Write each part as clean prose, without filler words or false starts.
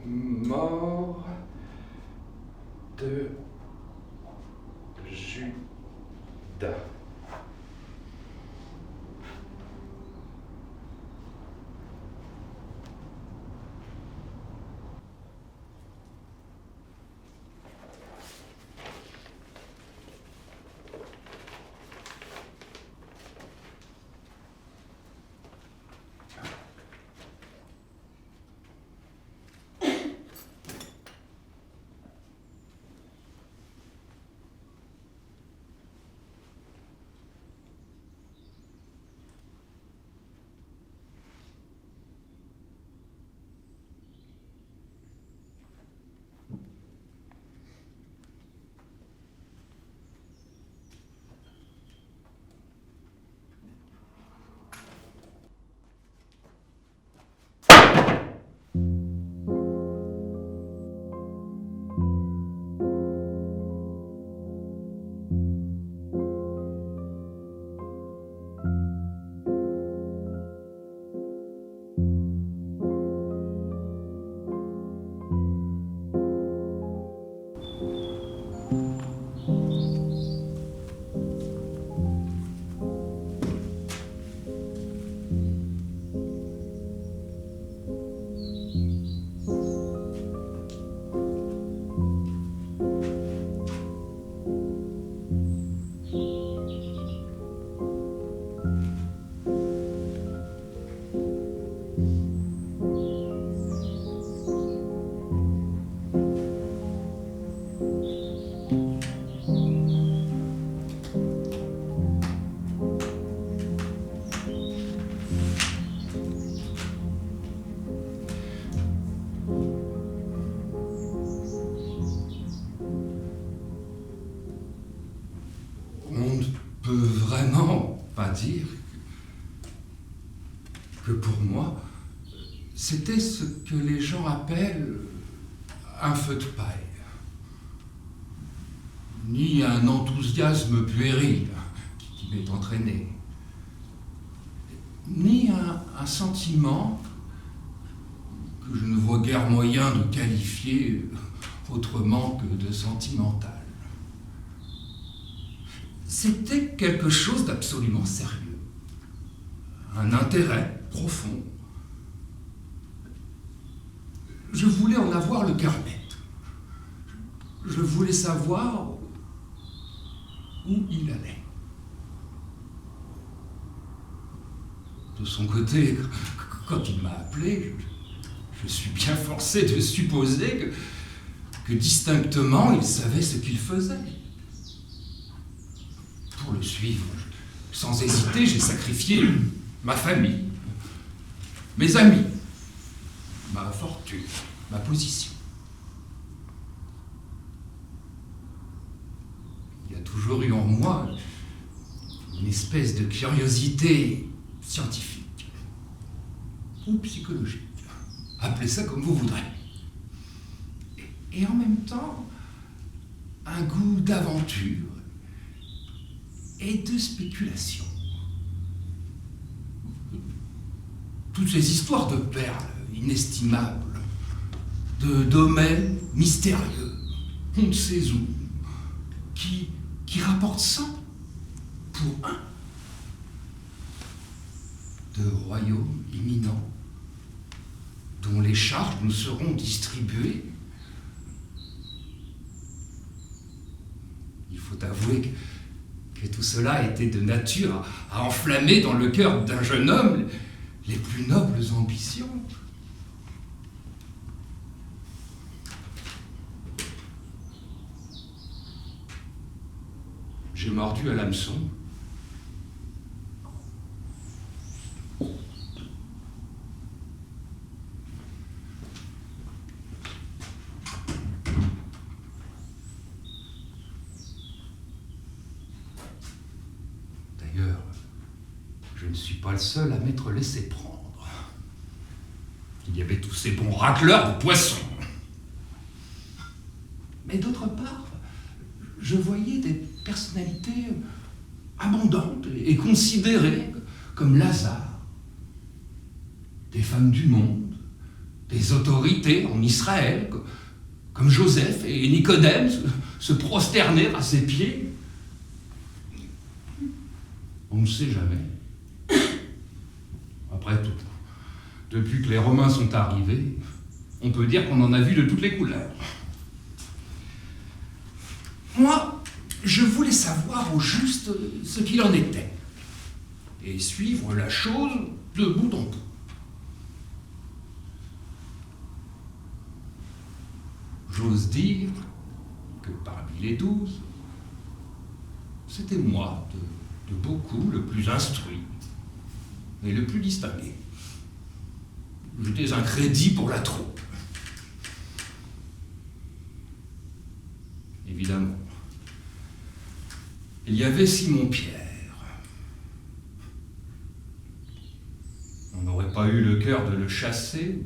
Mort de Judas. On ne peut vraiment pas dire que pour moi, c'était ce que les gens appellent un feu de paille, ni un enthousiasme puéril qui m'est entraîné, ni un sentiment que je ne vois guère moyen de qualifier autrement que de sentimental. C'était quelque chose d'absolument sérieux, un intérêt profond. Je voulais en avoir le cœur net. Je voulais savoir où il allait. De son côté, quand il m'a appelé, je suis bien forcé de supposer que distinctement, il savait ce qu'il faisait. Pour le suivre, sans hésiter, j'ai sacrifié ma famille, mes amis, ma fortune, ma position. Il y a toujours eu en moi une espèce de curiosité scientifique ou psychologique. Appelez ça comme vous voudrez. Et en même temps, un goût d'aventure et de spéculation. Toutes ces histoires de perles inestimables, de domaines mystérieux, on ne sait où, qui rapportent 100 pour 1, de royaumes imminents, dont les charges nous seront distribuées. Il faut avouer que tout cela était de nature à enflammer dans le cœur d'un jeune homme les plus nobles ambitions. J'ai mordu à l'hameçon. D'ailleurs, je ne suis pas le seul à m'être laissé prendre. Il y avait tous ces bons racleurs de poissons. Mais d'autre part, je voyais des personnalités abondantes et considérées comme Lazare, des femmes du monde, des autorités en Israël, comme Joseph et Nicodème, se prosterner à ses pieds. On ne sait jamais. Après tout, depuis que les Romains sont arrivés, on peut dire qu'on en a vu de toutes les couleurs. Moi, je voulais savoir au juste ce qu'il en était, et suivre la chose de bout en bout. J'ose dire que parmi les 12, c'était moi, de beaucoup, le plus instruit et le plus distingué. J'étais un crédit pour la troupe. Évidemment, il y avait Simon-Pierre. On n'aurait pas eu le cœur de le chasser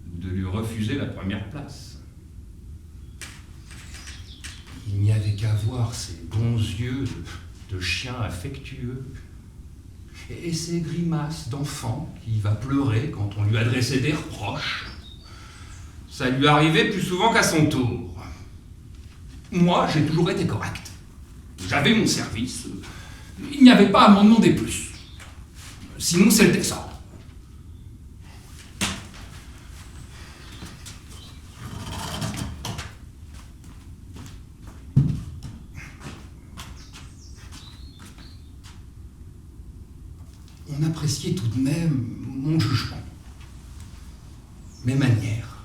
ou de lui refuser la première place. Il n'y avait qu'à voir ses bons yeux de chien affectueux et ses grimaces d'enfant qui va pleurer quand on lui adressait des reproches. Ça lui arrivait plus souvent qu'à son tour. Moi, j'ai toujours été correct. J'avais mon service. Il n'y avait pas à m'en demander plus. Sinon, c'était ça. On appréciait tout de même mon jugement, mes manières,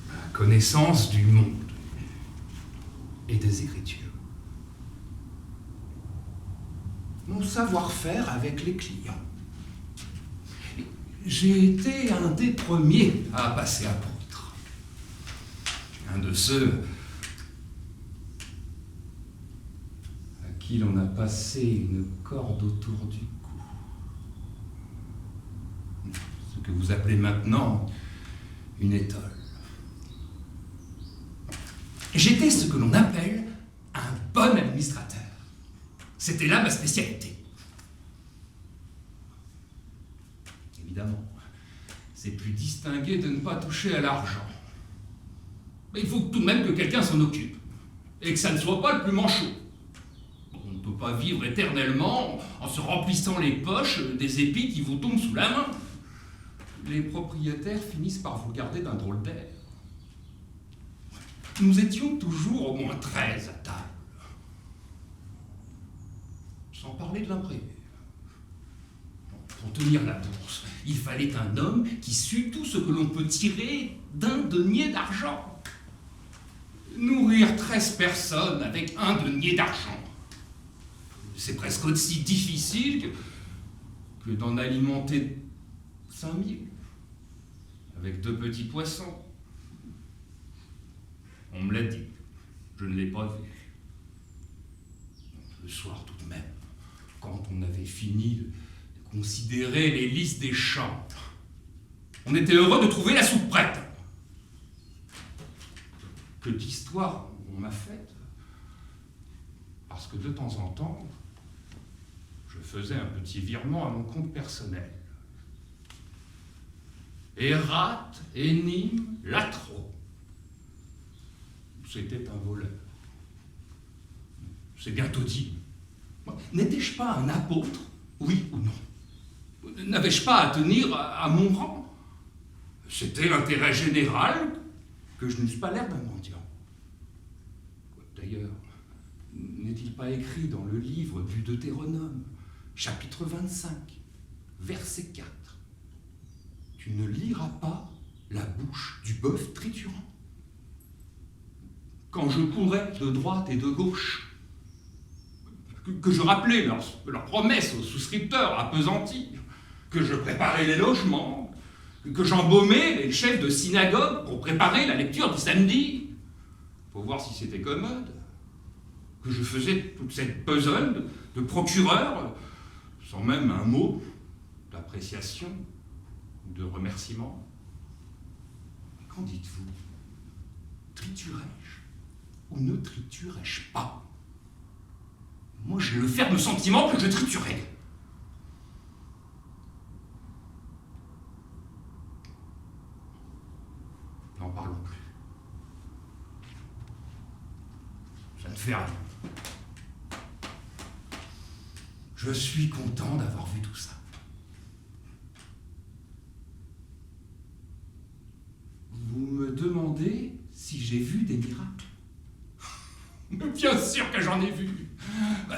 ma connaissance du monde et des Écritures, mon savoir-faire avec les clients. J'ai été un des premiers à passer apôtre, un de ceux à qui l'on a passé une corde autour du cou. Ce que vous appelez maintenant une étole. J'étais ce que l'on appelle un bon administrateur. C'était là ma spécialité. Évidemment, c'est plus distingué de ne pas toucher à l'argent. Mais il faut tout de même que quelqu'un s'en occupe, et que ça ne soit pas le plus manchot. On ne peut pas vivre éternellement en se remplissant les poches des épis qui vous tombent sous la main. Les propriétaires finissent par vous garder d'un drôle d'air. Nous étions toujours au moins 13 à table. Sans parler de l'imprévu. Pour tenir la bourse, il fallait un homme qui sût tout ce que l'on peut tirer d'un denier d'argent. Nourrir 13 personnes avec un denier d'argent, c'est presque aussi difficile que d'en alimenter 5000 avec 2 petits poissons. On me l'a dit, je ne l'ai pas vu. Le soir tout de même, quand on avait fini de considérer les listes des champs, on était heureux de trouver la soupe prête. Que d'histoires on m'a faites, parce que de temps en temps, je faisais un petit virement à mon compte personnel. Errate, énigme, latro. C'était un voleur. C'est bientôt dit. N'étais-je pas un apôtre, oui ou non? N'avais-je pas à tenir à mon rang? C'était l'intérêt général que je n'eusse pas l'air d'un mendiant. D'ailleurs, n'est-il pas écrit dans le livre du Deutéronome, chapitre 25, verset 4, « Tu ne liras pas la bouche du bœuf triturant. » Quand je courais de droite et de gauche, que je rappelais leurs promesses aux souscripteurs appesantis, que je préparais les logements, que j'embaumais les chefs de synagogue pour préparer la lecture du samedi, pour voir si c'était commode, que je faisais toute cette besogne de procureur, sans même un mot d'appréciation ou de remerciement. Qu'en dites-vous? Triturais-je ou ne triturais-je pas? Moi, j'ai le ferme sentiment que je triturais. parlons plus. Ça ne fait rien. Je suis content d'avoir vu tout ça. Vous me demandez si j'ai vu des miracles? Bien sûr que j'en ai vu.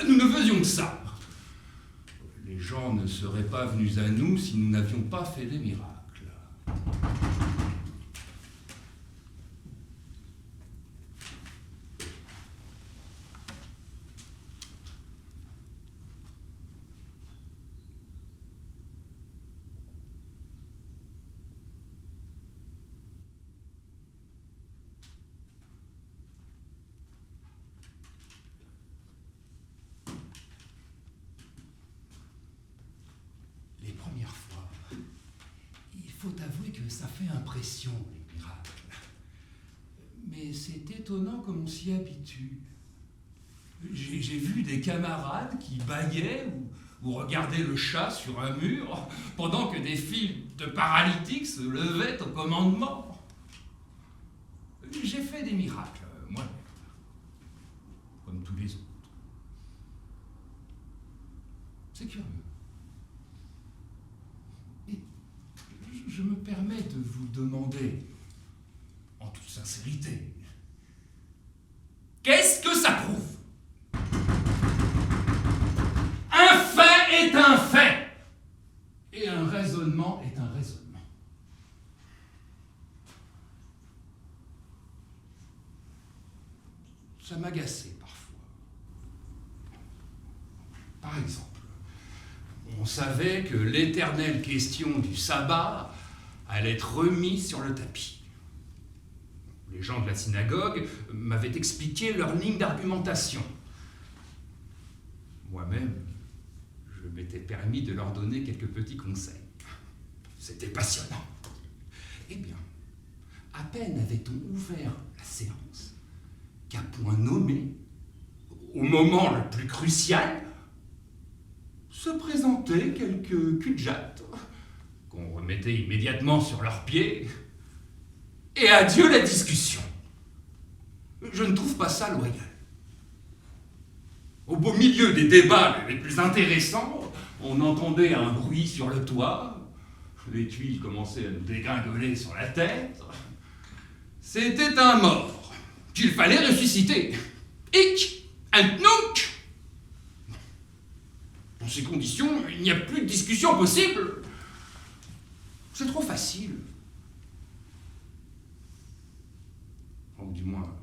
Nous ne faisions que ça. Les gens ne seraient pas venus à nous si nous n'avions pas fait des miracles. Les premières fois, il faut avouer que ça fait impression, les miracles. Mais c'est étonnant comme on s'y habitue. J'ai vu des camarades qui bâillaient ou regardaient le chat sur un mur pendant que des files de paralytiques se levaient au commandement. J'ai fait des miracles, moi-même, comme tous les autres. C'est curieux. Et je me permets de vous demander, en toute sincérité, qu'est-ce que ça prouve? Un fait est un fait, et un raisonnement est un raisonnement. Ça m'agaçait parfois. Par exemple, on savait que l'éternelle question du sabbat allait être remise sur le tapis. Les gens de la synagogue m'avaient expliqué leur ligne d'argumentation. Moi-même, je m'étais permis de leur donner quelques petits conseils. C'était passionnant. Eh bien, à peine avait-on ouvert la séance qu'à point nommé, au moment le plus crucial, se présentaient quelques cul-de-jatte qu'on remettait immédiatement sur leurs pieds, et adieu la discussion. Je ne trouve pas ça loyal. Au beau milieu des débats les plus intéressants, on entendait un bruit sur le toit, les tuiles commençaient à nous dégringoler sur la tête. C'était un mort qu'il fallait ressusciter. Hic and nunc. Dans ces conditions, il n'y a plus de discussion possible. C'est trop facile. Ou du moins,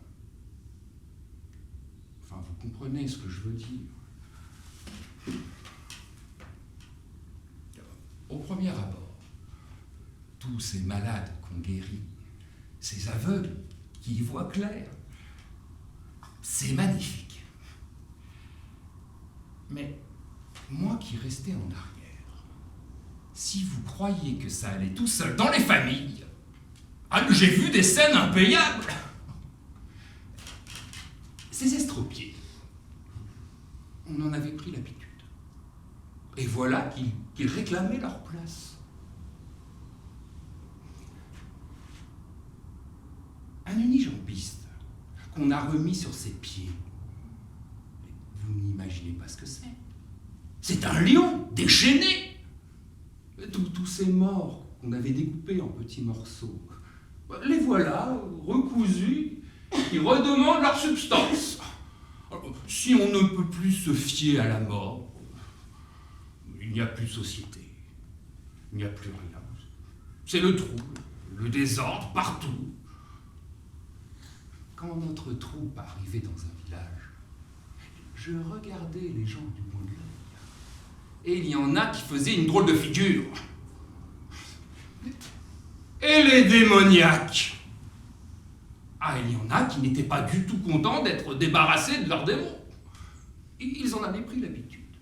enfin, vous comprenez ce que je veux dire. Au premier abord, tous ces malades qu'on guérit, ces aveugles qui y voient clair, c'est magnifique. Mais moi qui restais en arrière, si vous croyez que ça allait tout seul dans les familles, j'ai vu des scènes impayables. Ces estropiés, on en avait pris l'habitude. Et voilà qu'ils réclamaient leur place. Un unijambiste qu'on a remis sur ses pieds, vous n'imaginez pas ce que c'est. C'est un lion déchaîné. Tous ces morts qu'on avait découpés en petits morceaux, les voilà recousus, qui redemandent leur substance. Alors, si on ne peut plus se fier à la mort, il n'y a plus de société, il n'y a plus rien. C'est le trouble, le désordre partout. Quand notre troupe arrivait dans un village, je regardais les gens du coin de l'œil, et il y en a qui faisaient une drôle de figure. Et les démoniaques, il y en a qui n'étaient pas du tout contents d'être débarrassés de leurs démons. Ils en avaient pris l'habitude.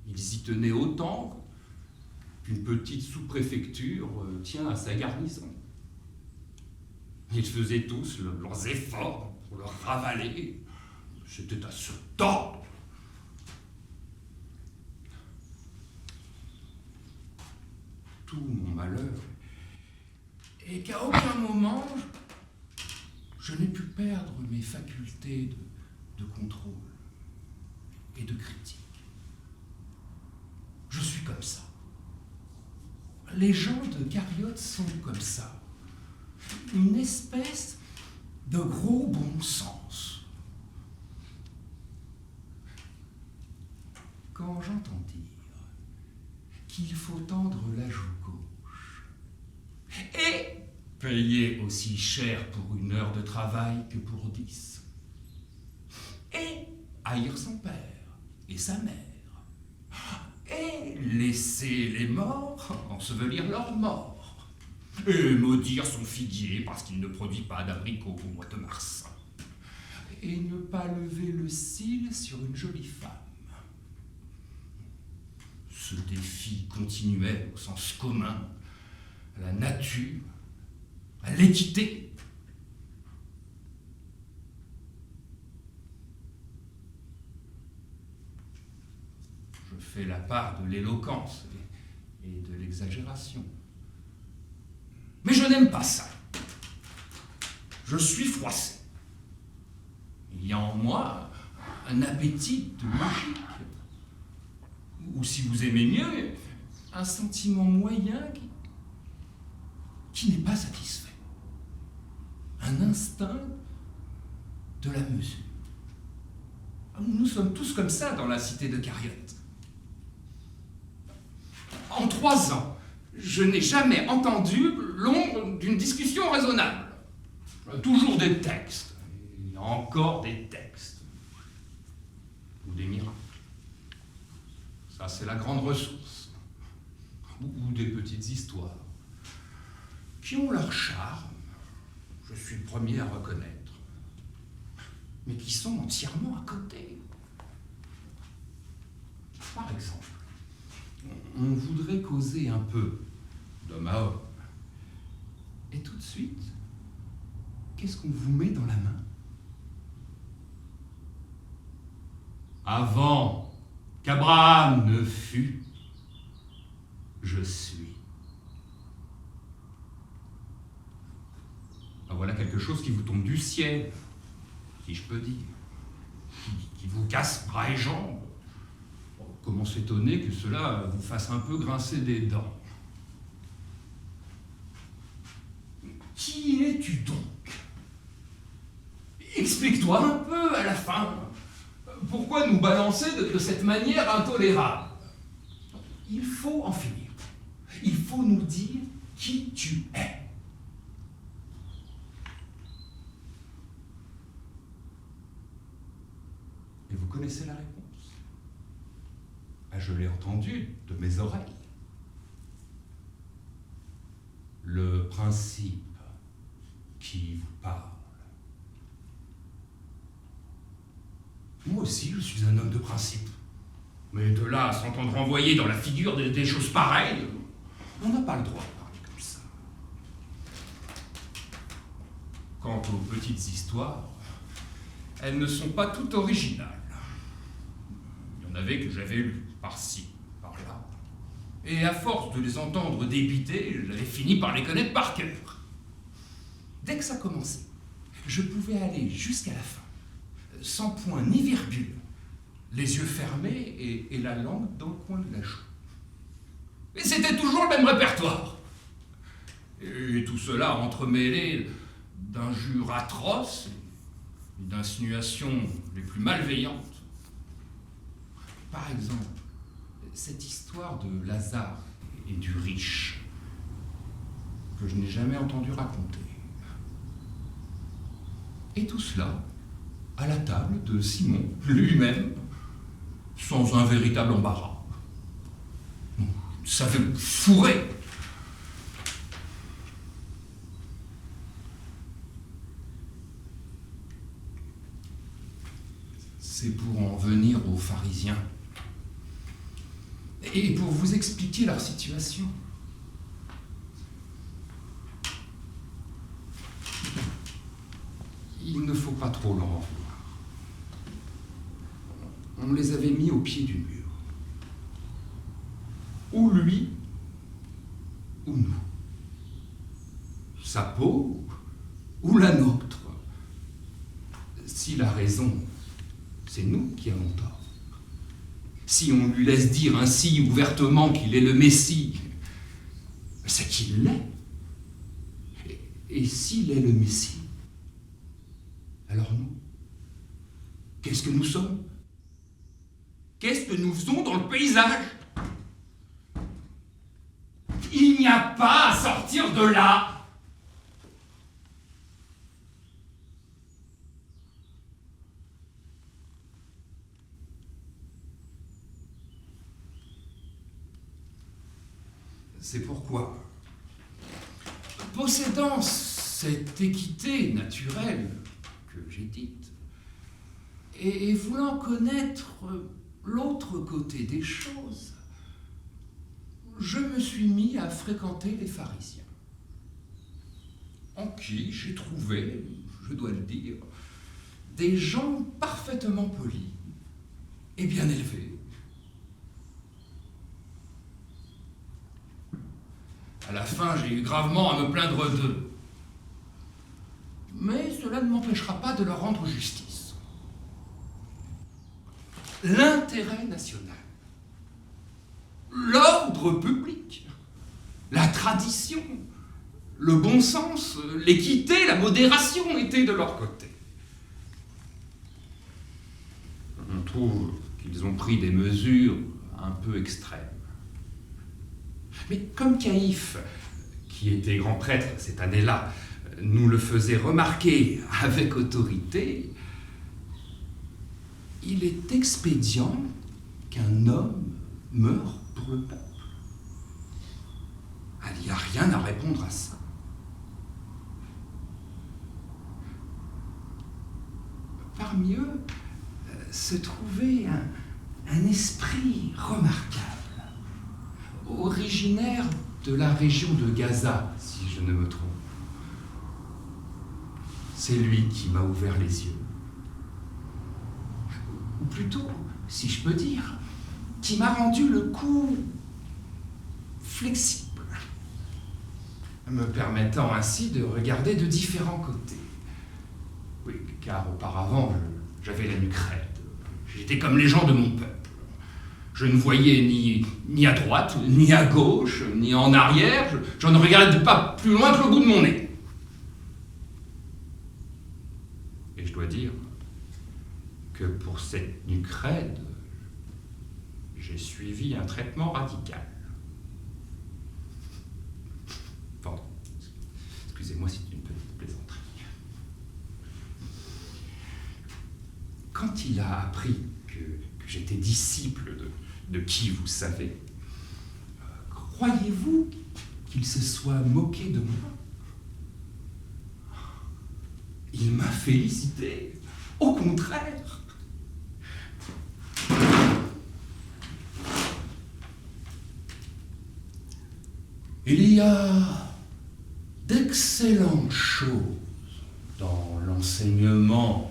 Ils y tenaient autant qu'une petite sous-préfecture tient à sa garnison. Ils faisaient tous leurs efforts pour leur ravaler. C'était à se tordre. Tout mon malheur est qu'à aucun moment je n'ai pu perdre mes facultés de contrôle et de critique. Je suis comme ça. Les gens de Cariote sont comme ça. Une espèce de gros bon sens. Quand j'entends dire qu'il faut tendre la joue gauche et payer aussi cher pour une heure de travail que pour 10, et haïr son père et sa mère, et laisser les morts ensevelir leurs morts, et maudire son figuier parce qu'il ne produit pas d'abricots au mois de mars, et ne pas lever le cil sur une jolie femme. Ce défi continuel au sens commun, à la nature, à l'équité. Je fais la part de l'éloquence et de l'exagération. Mais je n'aime pas ça. Je suis froissé. Il y a en moi un appétit de magique. Ou si vous aimez mieux, un sentiment moyen qui n'est pas satisfait. Un instinct de la mesure. Nous sommes tous comme ça dans la cité de Cariote. En 3 ans, je n'ai jamais entendu l'ombre d'une discussion raisonnable. Toujours des textes, et encore des textes. Ou des miracles. Ça, c'est la grande ressource. Ou des petites histoires qui ont leur charme, je suis le premier à reconnaître, mais qui sont entièrement à côté. Par exemple, on voudrait causer un peu d'homme à homme. Et tout de suite, qu'est-ce qu'on vous met dans la main? Avant qu'Abraham ne fût, je suis. Ben voilà quelque chose qui vous tombe du ciel, si je peux dire, qui vous casse bras et jambes. Comment s'étonner que cela vous fasse un peu grincer des dents? Qui es-tu donc? Explique-toi un peu à la fin. Pourquoi nous balancer de cette manière intolérable? Il faut en finir. Il faut nous dire qui tu es. Et vous connaissez la réponse? Ah, je l'ai entendue de mes oreilles. Le principe qui vous parle. Moi aussi, je suis un homme de principe. Mais de là à s'entendre envoyer dans la figure des choses pareilles, on n'a pas le droit de parler comme ça. Quant aux petites histoires, elles ne sont pas toutes originales. Il y en avait que j'avais lues par-ci, par-là. Et à force de les entendre débiter, j'avais fini par les connaître par cœur. Dès que ça commençait, je pouvais aller jusqu'à la fin, sans point ni virgule, les yeux fermés et la langue dans le coin de la joue. Et c'était toujours le même répertoire. Et tout cela entremêlé d'injures atroces et d'insinuations les plus malveillantes. Par exemple, cette histoire de Lazare et du riche, que je n'ai jamais entendu raconter. Et tout cela à la table de Simon lui-même, sans un véritable embarras. Ça fait me fourrer. C'est pour en venir aux pharisiens et pour vous expliquer leur situation. Il ne faut pas trop leur en vouloir. On les avait mis au pied du mur. Ou lui, ou nous. Sa peau, ou la nôtre. s'il a raison, c'est nous qui avons tort. Si on lui laisse dire ainsi ouvertement qu'il est le Messie, c'est qu'il l'est. Et s'il est le Messie, alors nous, qu'est-ce que nous sommes? Qu'est-ce que nous faisons dans le paysage? Il n'y a pas à sortir de là. C'est pourquoi, possédant cette équité naturelle que j'ai dite, et voulant connaître l'autre côté des choses, je me suis mis à fréquenter les pharisiens, en qui j'ai trouvé, je dois le dire, des gens parfaitement polis et bien élevés. À la fin, j'ai eu gravement à me plaindre d'eux. Mais cela ne m'empêchera pas de leur rendre justice. L'intérêt national, l'ordre public, la tradition, le bon sens, l'équité, la modération étaient de leur côté. On trouve qu'ils ont pris des mesures un peu extrêmes. Mais comme Caïphe, qui était grand prêtre cette année-là, nous le faisait remarquer avec autorité, il est expédient qu'un homme meure pour le peuple. Il n'y a rien à répondre à ça. Parmi eux se trouvait un esprit remarquable, originaire de la région de Gaza, si je ne me trompe. C'est lui qui m'a ouvert les yeux. Ou plutôt, si je peux dire, qui m'a rendu le cou flexible, me permettant ainsi de regarder de différents côtés. Oui, car auparavant, j'avais la nuque raide. J'étais comme les gens de mon peuple. Je ne voyais ni à droite, ni à gauche, ni en arrière. Je ne regardais pas plus loin que le bout de mon nez. Et je dois dire que pour cette nuque raide, j'ai suivi un traitement radical. Pardon, excusez-moi, c'est une petite plaisanterie. Quand il a appris que j'étais disciple de qui vous savez, croyez-vous qu'il se soit moqué de moi? Il m'a félicité, au contraire. Il y a d'excellentes choses dans l'enseignement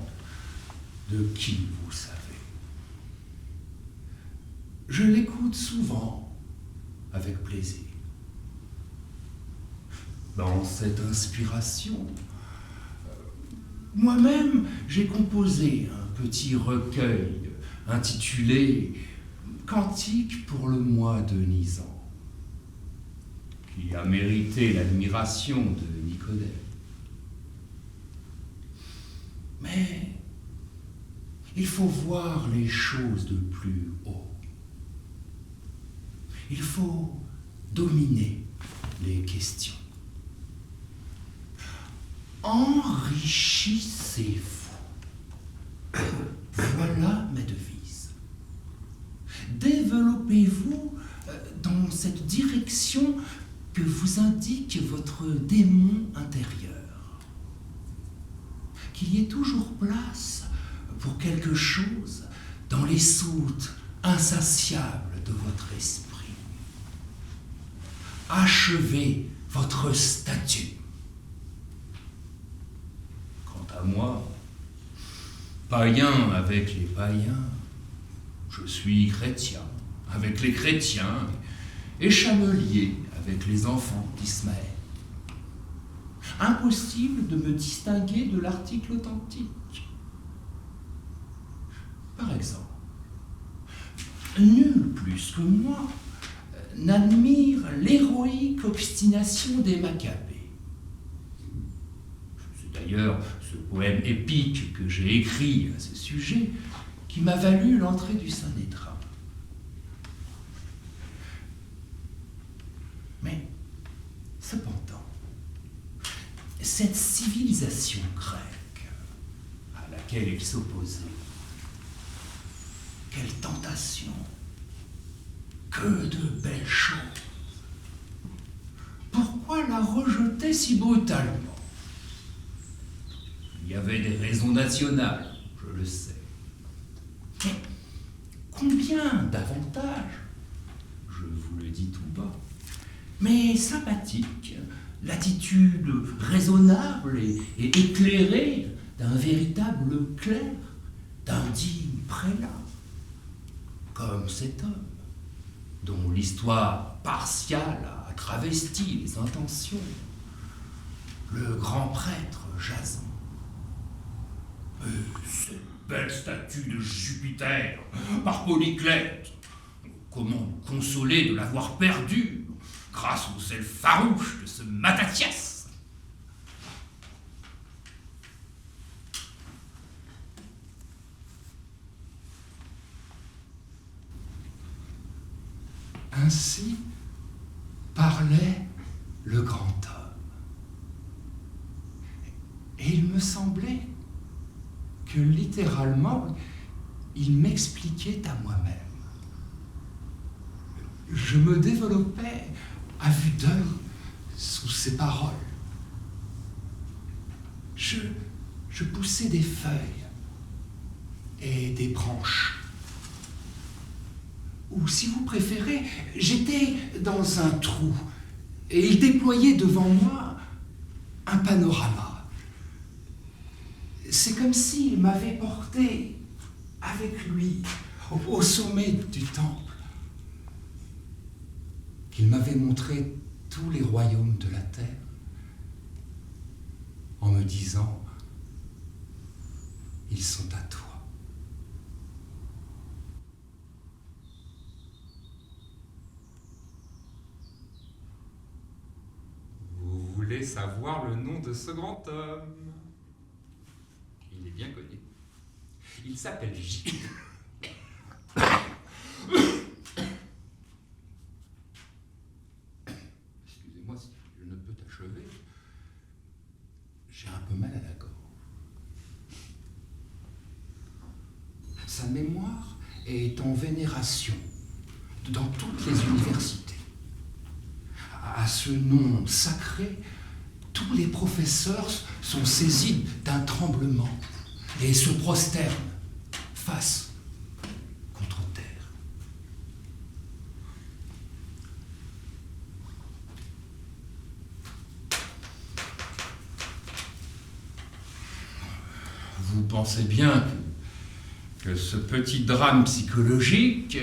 de qui vous savez. Je l'écoute souvent avec plaisir. Dans cette inspiration, moi-même, j'ai composé un petit recueil intitulé « Cantique pour le mois de Nisan », qui a mérité l'admiration de Nicodème. Mais il faut voir les choses de plus haut. Il faut dominer les questions. Enrichissez-vous. Voilà ma devise. Développez-vous dans cette direction que vous indique votre démon intérieur. Qu'il y ait toujours place pour quelque chose dans les sautes insatiables de votre esprit. Achevez votre statut. Quant à moi, païen avec les païens, je suis chrétien avec les chrétiens et chamelier avec les enfants d'Ismaël. Impossible de me distinguer de l'article authentique. nul plus que moi n'admire l'héroïque obstination des Maccabées. C'est d'ailleurs ce poème épique que j'ai écrit à ce sujet qui m'a valu l'entrée du Sanhédrin. Mais, cependant, cette civilisation grecque à laquelle il s'opposait, quelle tentation! Que de belles choses! Pourquoi la rejeter si brutalement? Il y avait des raisons nationales, je le sais. Mais combien d'avantages, je vous le dis tout bas, mais sympathique, l'attitude raisonnable et éclairée d'un véritable clerc, d'un digne prélat, comme cet homme, dont l'histoire partiale a travesti les intentions, le grand prêtre Jason. Cette belle statue de Jupiter, par Polyclète, comment nous consoler de l'avoir perdue grâce aux ailes farouches de ce Mattathias? Ainsi parlait le grand homme. Et il me semblait que littéralement, il m'expliquait à moi-même. Je me développais à vue d'œil sous ses paroles. Je poussais des feuilles et des branches. Ou si vous préférez, j'étais dans un trou et il déployait devant moi un panorama. C'est comme s'il m'avait porté avec lui au sommet du temple, qu'il m'avait montré tous les royaumes de la terre, en me disant « Ils sont à toi ». Vous voulez savoir le nom de ce grand homme? Il est bien connu. Il s'appelle J. Excusez-moi si je ne peux t'achever. J'ai un peu mal à la gorge. Sa mémoire est en vénération dans toutes les universités. À ce nom sacré, tous les professeurs sont saisis d'un tremblement et se prosternent face contre terre. Vous pensez bien que ce petit drame psychologique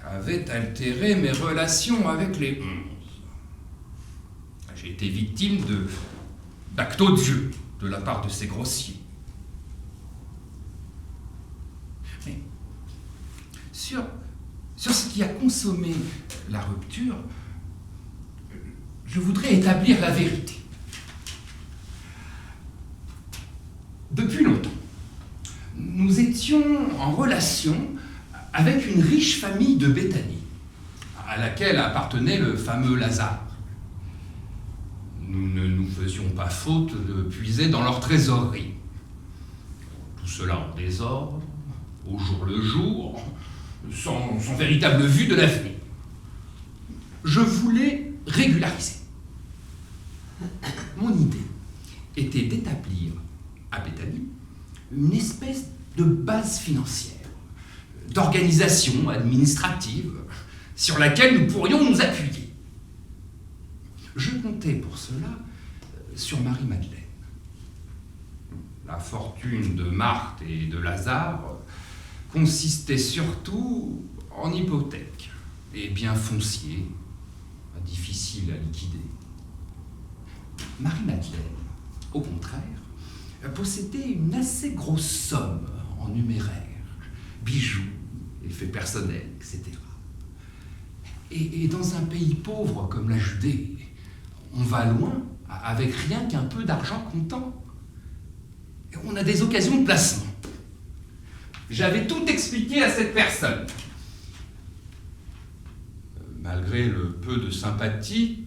avait altéré mes relations avec les 11. J'ai été victime d'actes odieux de la part de ces grossiers. Mais sur ce qui a consommé la rupture, je voudrais établir la vérité. Depuis longtemps, nous étions en relation avec une riche famille de Béthanie, à laquelle appartenait le fameux Lazare. Nous ne nous faisions pas faute de puiser dans leur trésorerie. Tout cela en désordre, au jour le jour, sans véritable vue de l'avenir. Je voulais régulariser. Mon idée était d'établir à Béthanie une espèce de base financière, d'organisation administrative sur laquelle nous pourrions nous appuyer. Je comptais pour cela sur Marie-Madeleine. La fortune de Marthe et de Lazare consistait surtout en hypothèques et biens fonciers, difficiles à liquider. Marie-Madeleine, au contraire, possédait une assez grosse somme en numéraire, bijoux et faits personnels, etc. Et dans un pays pauvre comme la Judée, on va loin avec rien qu'un peu d'argent comptant. Et on a des occasions de placement. J'avais tout expliqué à cette personne. Malgré le peu de sympathie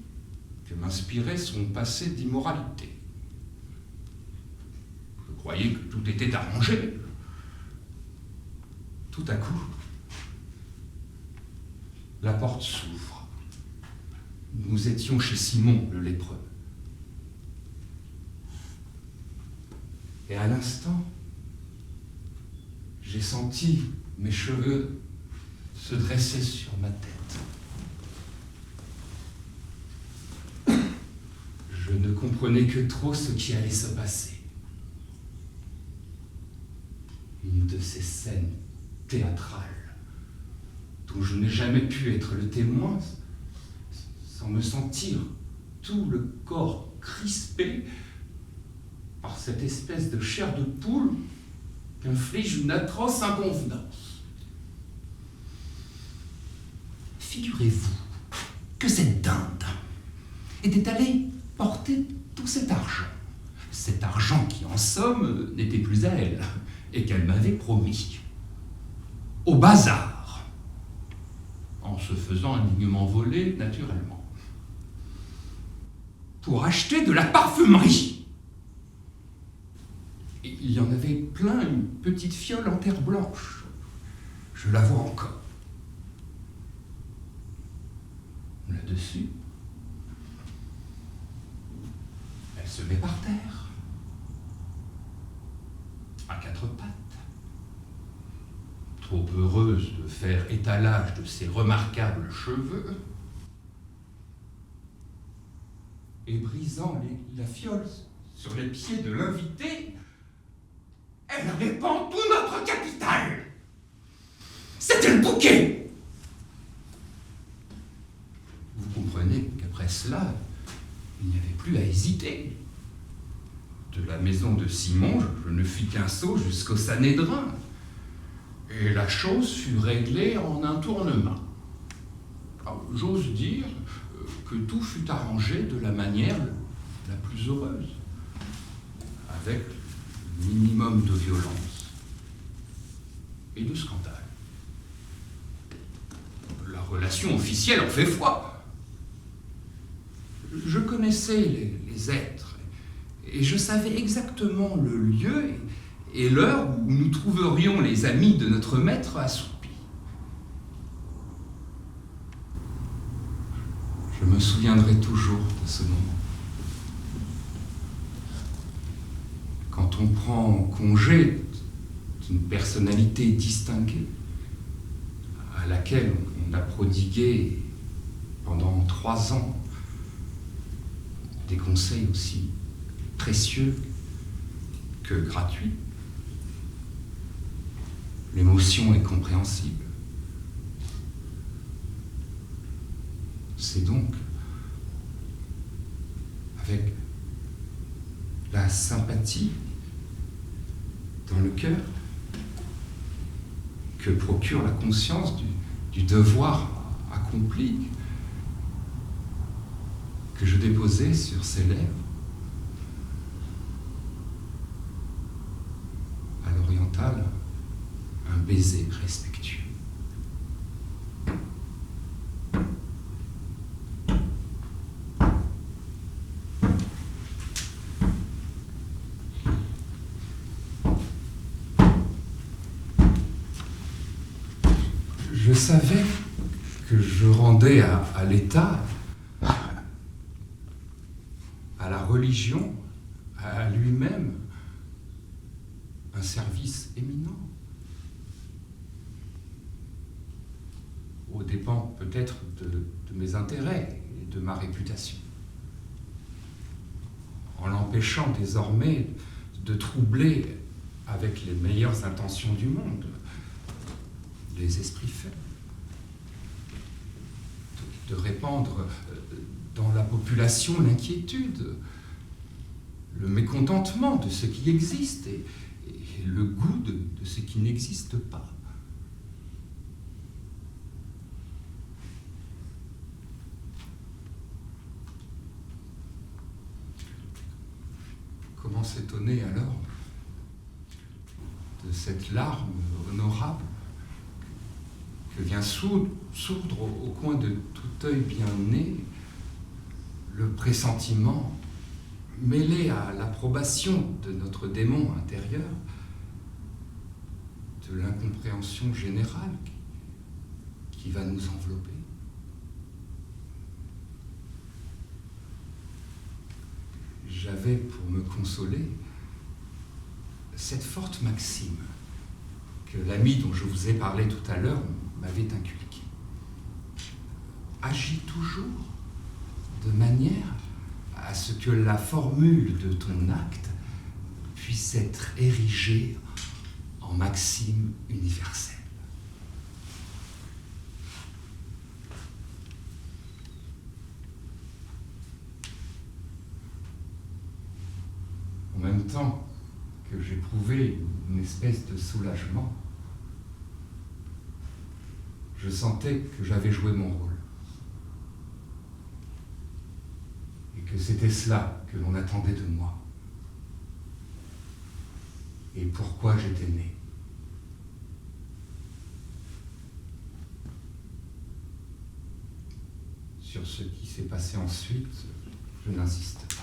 que m'inspirait son passé d'immoralité. Je croyais que tout était arrangé. Tout à coup, la porte s'ouvre. Nous étions chez Simon, le lépreux. Et à l'instant, j'ai senti mes cheveux se dresser sur ma tête. Je ne comprenais que trop ce qui allait se passer. Une de ces scènes théâtrales dont je n'ai jamais pu être le témoin sans me sentir tout le corps crispé par cette espèce de chair de poule qu'inflige une atroce inconvenance. Figurez-vous que cette dinde était allée porter tout cet argent qui en somme n'était plus à elle et qu'elle m'avait promis, au bazar, en se faisant indignement voler naturellement, pour acheter de la parfumerie. Et il y en avait plein, une petite fiole en terre blanche. Je la vois encore. Là-dessus, elle se met par terre, à quatre pattes, trop heureuse de faire étalage de ses remarquables cheveux, et brisant la fiole sur les pieds de l'invité, elle répand tout notre capital. C'était le bouquet. Vous comprenez qu'après cela, il n'y avait plus à hésiter. De la maison de Simon, je ne fis qu'un saut jusqu'au Sanhédrin. Et la chose fut réglée en un tournement. J'ose dire que tout fut arrangé de la manière la plus heureuse, avec le minimum de violence et de scandale. La relation officielle en fait foi. Je connaissais les êtres et je savais exactement le lieu et l'heure où nous trouverions les amis de notre maître assoupis. Je me souviendrai toujours de ce moment. Quand on prend congé d'une personnalité distinguée, à laquelle on a prodigué pendant 3 ans des conseils aussi précieux que gratuits, l'émotion est compréhensible. C'est donc avec la sympathie dans le cœur que procure la conscience du devoir accompli que je déposais sur ses lèvres à l'orientale un baiser respectueux. Je savais que je rendais à l'État, à la religion, à lui-même, un service éminent, aux dépens peut-être de mes intérêts et de ma réputation, en l'empêchant désormais de troubler avec les meilleures intentions du monde les esprits faibles, de répandre dans la population l'inquiétude, le mécontentement de ce qui existe et le goût de ce qui n'existe pas. s'étonner alors de cette larme honorable que vient sourdre au coin de tout œil bien né le pressentiment mêlé à l'approbation de notre démon intérieur, de l'incompréhension générale qui va nous envelopper. J'avais pour me consoler cette forte maxime que l'ami dont je vous ai parlé tout à l'heure m'avait inculquée. Agis toujours de manière à ce que la formule de ton acte puisse être érigée en maxime universelle. En même temps que j'éprouvais une espèce de soulagement, je sentais que j'avais joué mon rôle. Et que c'était cela que l'on attendait de moi. Et pourquoi j'étais né. Sur ce qui s'est passé ensuite, je n'insiste pas.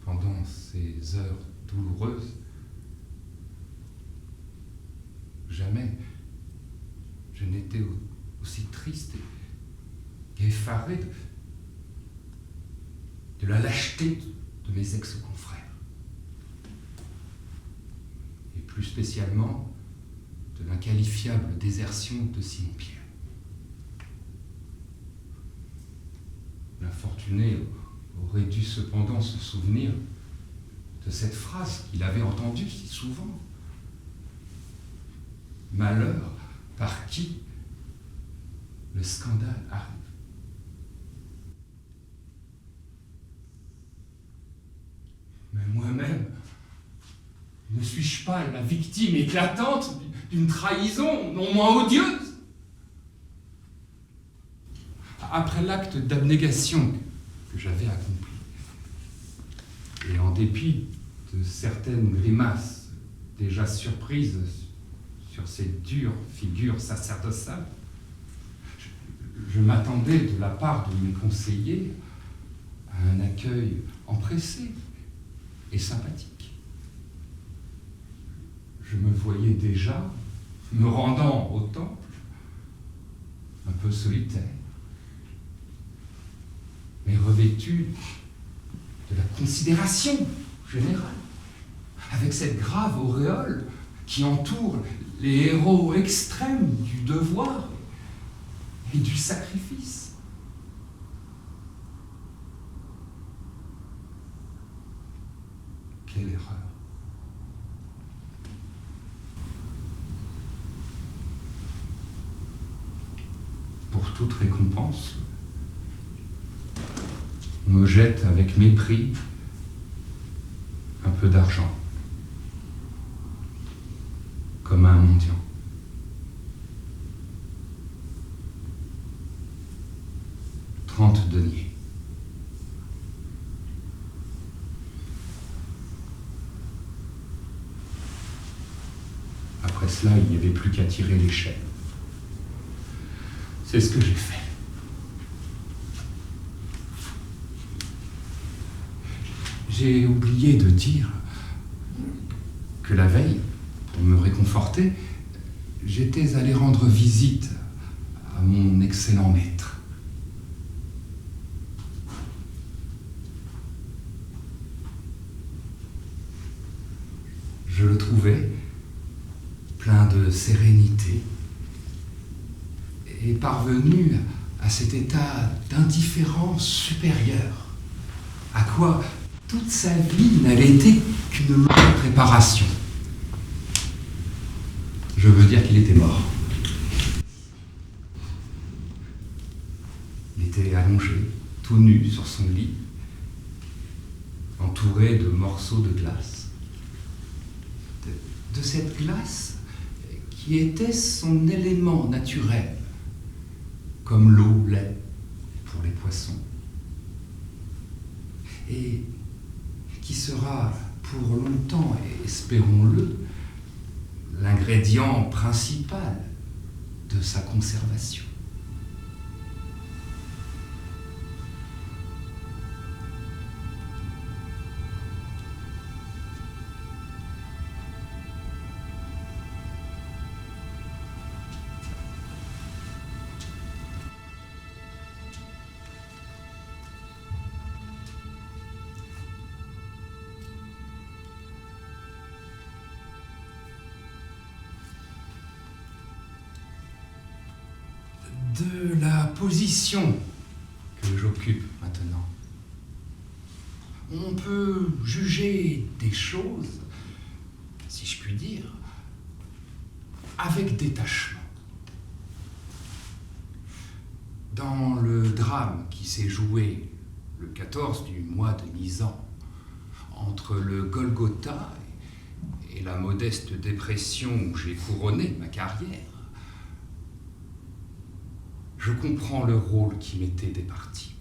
Pendant ces heures douloureuses, jamais je n'étais aussi triste et effaré de la lâcheté de mes ex-confrères. Et plus spécialement de l'inqualifiable désertion de Simon-Pierre. L'infortuné aurait dû cependant se souvenir de cette phrase qu'il avait entendue si souvent. Malheur par qui le scandale arrive. Mais moi-même, ne suis-je pas la victime éclatante d'une trahison non moins odieuse? Après l'acte d'abnégation que j'avais accompli, et en dépit de certaines grimaces déjà surprises sur ces dures figures sacerdotales, je m'attendais de la part de mes conseillers à un accueil empressé et sympathique. Je me voyais déjà me rendant au temple, un peu solitaire, mais revêtu de la considération générale, avec cette grave auréole qui entoure les héros extrêmes du devoir et du sacrifice. Quelle erreur! Pour toute récompense, on me jette avec mépris un peu d'argent, comme un mendiant. « 30 deniers. Après cela, il n'y avait plus qu'à tirer l'échelle. C'est ce que j'ai fait. J'ai oublié de dire que la veille, pour me réconforter, j'étais allé rendre visite à mon excellent maître. Je le trouvais plein de sérénité et parvenu à cet état d'indifférence supérieure, à quoi toute sa vie n'avait été qu'une longue préparation. Je veux dire qu'il était mort. Il était allongé, tout nu sur son lit, entouré de morceaux de glace. De cette glace qui était son élément naturel, comme l'eau l'est pour les poissons, et qui sera pour longtemps, et espérons-le, l'ingrédient principal de sa conservation. De la position que j'occupe maintenant, on peut juger des choses, si je puis dire, avec détachement. Dans le drame qui s'est joué le 14 du mois de Nisan, entre le Golgotha et la modeste dépression où j'ai couronné ma carrière, je comprends le rôle qui m'était départi.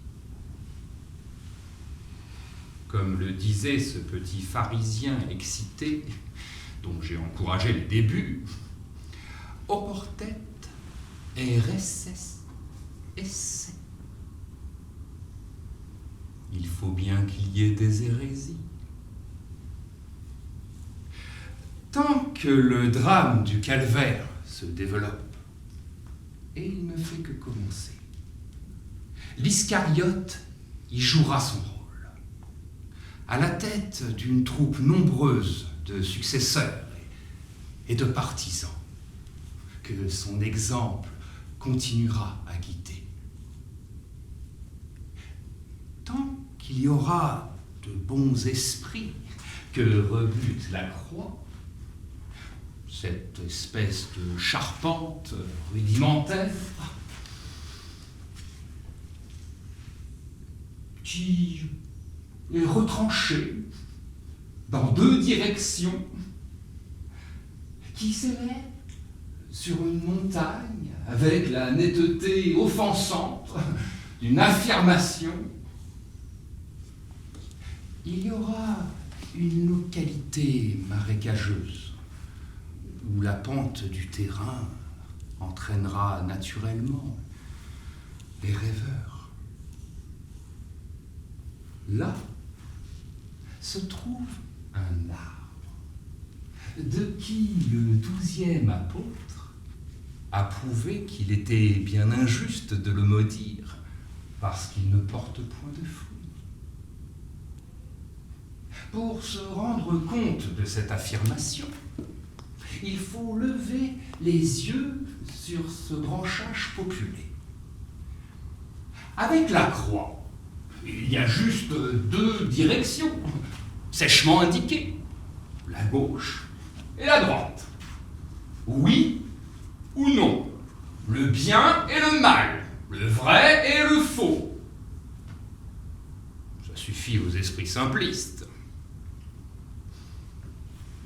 Comme le disait ce petit pharisien excité, dont j'ai encouragé les débuts, oportet et recess esse. Il faut bien qu'il y ait des hérésies. Tant que le drame du calvaire se développe, et il ne fait que commencer, l'Iscariote y jouera son rôle, à la tête d'une troupe nombreuse de successeurs et de partisans, que son exemple continuera à guider. Tant qu'il y aura de bons esprits que rebute la croix, cette espèce de charpente rudimentaire qui est retranchée dans deux directions, qui s'élève sur une montagne avec la netteté offensante d'une affirmation. Il y aura une localité marécageuse où la pente du terrain entraînera naturellement les rêveurs. Là se trouve un arbre de qui le 12e apôtre a prouvé qu'il était bien injuste de le maudire parce qu'il ne porte point de fruits. Pour se rendre compte de cette affirmation, il faut lever les yeux sur ce branchage populé. Avec la croix, il y a juste deux directions, sèchement indiquées, la gauche et la droite. Oui ou non, le bien et le mal, le vrai et le faux. Ça suffit aux esprits simplistes.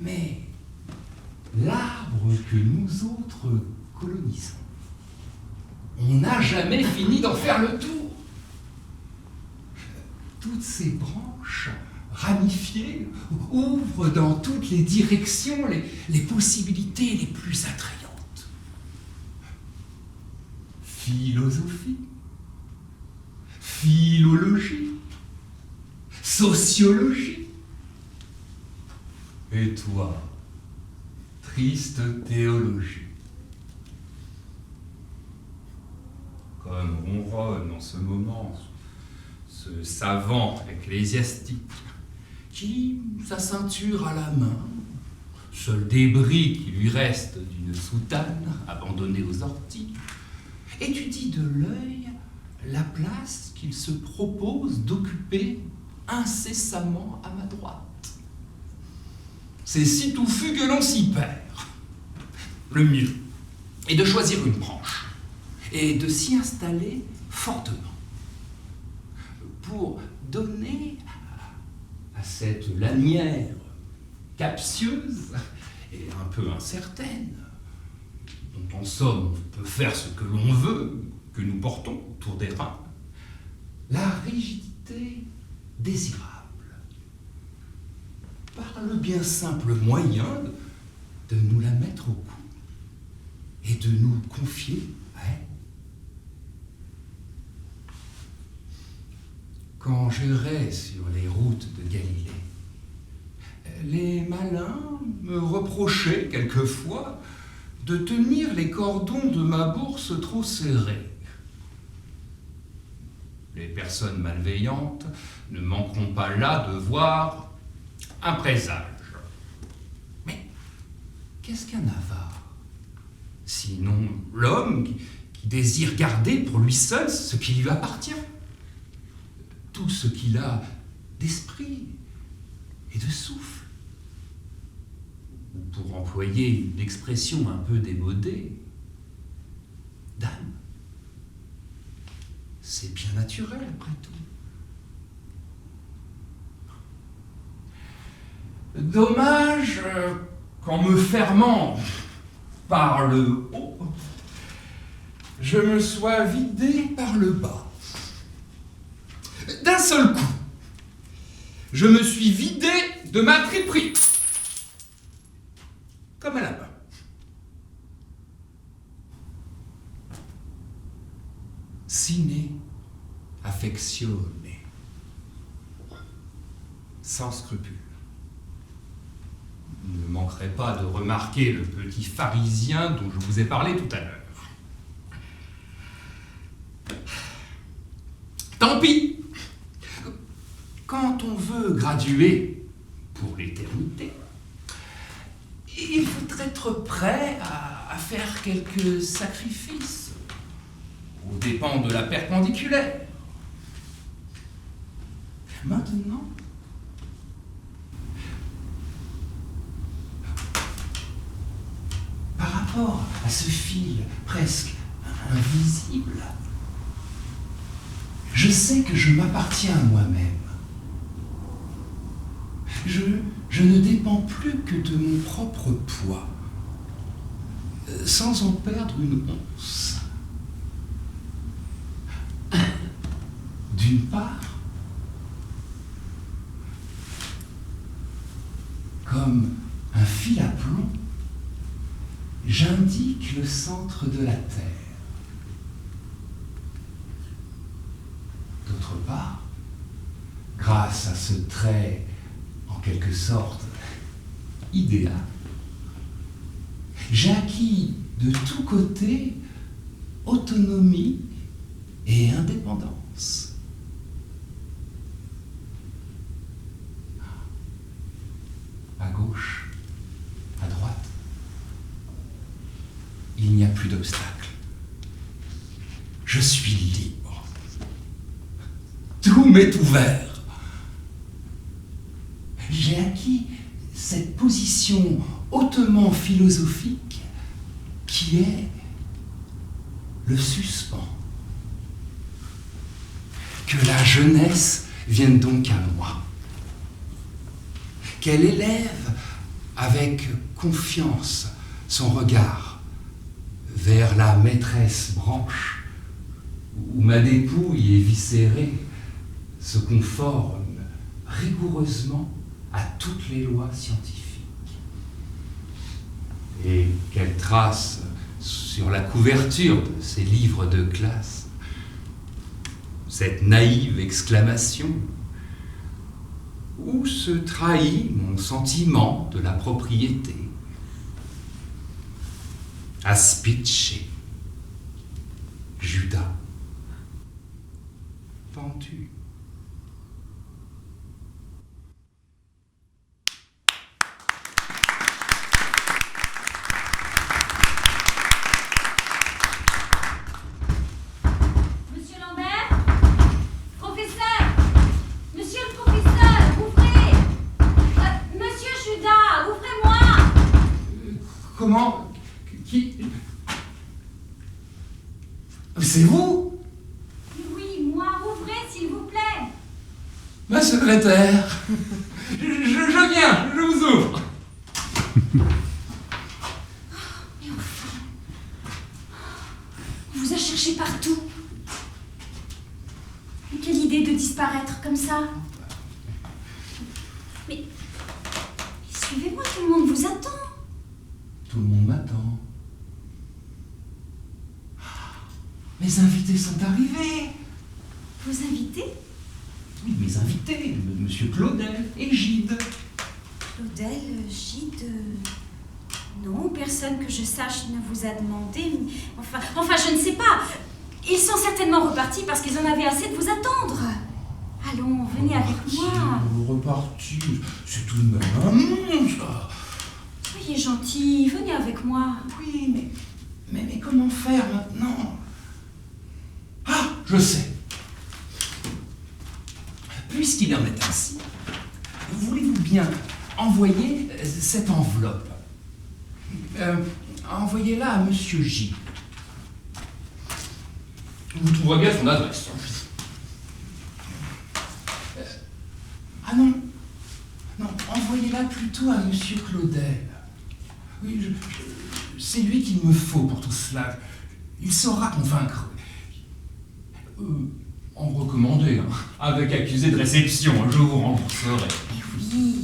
Mais l'arbre que nous autres colonisons, on n'a jamais fini d'en faire le tour. Toutes ces branches ramifiées ouvrent dans toutes les directions les possibilités les plus attrayantes. Philosophie, philologie, sociologie. Et toi, triste théologie. Comme ronronne en ce moment ce savant ecclésiastique qui, sa ceinture à la main, seul débris qui lui reste d'une soutane abandonnée aux orties, étudie de l'œil la place qu'il se propose d'occuper incessamment à ma droite. C'est si touffu que l'on s'y perd. Le mieux est de choisir une branche et de s'y installer fortement pour donner à cette lanière captieuse et un peu incertaine, dont en somme on peut faire ce que l'on veut, que nous portons autour des reins, la rigidité désirable, par le bien simple moyen de nous la mettre au cou et de nous confier à elle. Quand j'errais sur les routes de Galilée, les malins me reprochaient quelquefois de tenir les cordons de ma bourse trop serrés. Les personnes malveillantes ne manqueront pas là de voir un présage. Mais qu'est-ce qu'un avare? Sinon l'homme qui désire garder pour lui seul ce qui lui appartient, tout ce qu'il a d'esprit et de souffle. Ou pour employer une expression un peu démodée, d'âme. C'est bien naturel après tout. Dommage qu'en me fermant par le haut, je me sois vidé par le bas. D'un seul coup, je me suis vidé de ma triperie, comme un lapin. Sine affectione, sans scrupule. Ne manquerai pas de remarquer le petit pharisien dont je vous ai parlé tout à l'heure. Tant pis! Quand on veut graduer pour l'éternité, il faut être prêt à faire quelques sacrifices aux dépens de la perpendiculaire. Maintenant, par rapport à ce fil presque invisible, je sais que je m'appartiens à moi-même. Je ne dépends plus que de mon propre poids, sans en perdre une once. D'une part, comme un fil à plomb, j'indique le centre de la Terre. D'autre part, grâce à ce trait en quelque sorte idéal, j'ai acquis de tous côtés autonomie et indépendance. À gauche, à droite, il n'y a plus d'obstacle. Je suis libre. Tout m'est ouvert. J'ai acquis cette position hautement philosophique qui est le suspens. Que la jeunesse vienne donc à moi. Qu'elle élève avec confiance son regard vers la maîtresse branche où ma dépouille éviscérée se conforme rigoureusement à toutes les lois scientifiques. Et qu'elle trace sur la couverture de ces livres de classe cette naïve exclamation où se trahit mon sentiment de la propriété. Aspice, Judas, pendu. Comment? Qui? C'est vous? Oui, moi, ouvrez, s'il vous plaît. Ma secrétaire. Je viens, je vous ouvre. Mais enfin, On vous a cherché partout. Mais quelle idée de disparaître comme ça. Mais suivez-moi, tout le monde vous attend. Tout le monde m'attend. Mes invités sont arrivés. Vos invités? Oui, mes invités, Monsieur Claudel et Gide. Claudel, Gide... Non, personne que je sache ne vous a demandé. Enfin, je ne sais pas. Ils sont certainement repartis parce qu'ils en avaient assez de vous attendre. Allons, venez avec moi. Reparti, c'est tout de même un monde, ça. Soyez gentil, venez avec moi. Oui, mais comment faire maintenant? Ah, je sais. Puisqu'il en est ainsi, voulez-vous bien envoyer cette enveloppe? Envoyez-la à Monsieur J. Vous trouverez bien son adresse. Ah non, envoyez-la plutôt à Monsieur Claudel. Oui, c'est lui qu'il me faut pour tout cela. Il saura convaincre. En recommandé, hein. Avec accusé de réception, je vous rembourserai. Mais oui.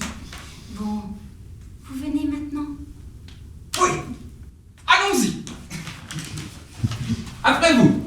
Bon, vous venez maintenant? Oui, allons-y. Après vous.